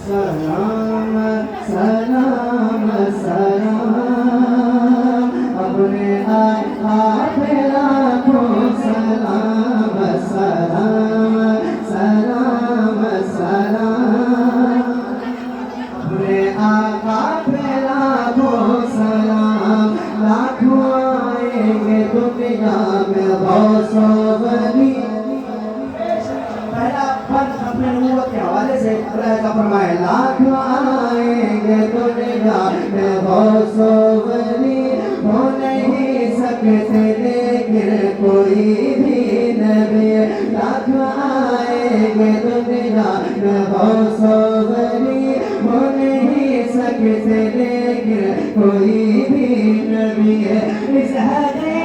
सलाम सलाम सलाम अपने आप लाखों सलाम सलाम सलाम सलाम अपने आका पे लाखों सलाम लाखों आएंगे दुनिया में गौसो वली पहला पद अपने नबूवत के हवाले से अल्लाह का फरमाया लाख आएंगे दुनिया में गौसो वली हो नहीं सकते लेकिन कोई भी नबी लाख आएंगे दुनिया में गौसो वली हो नहीं सकते लेकिन कोई भी नबी इस हदीस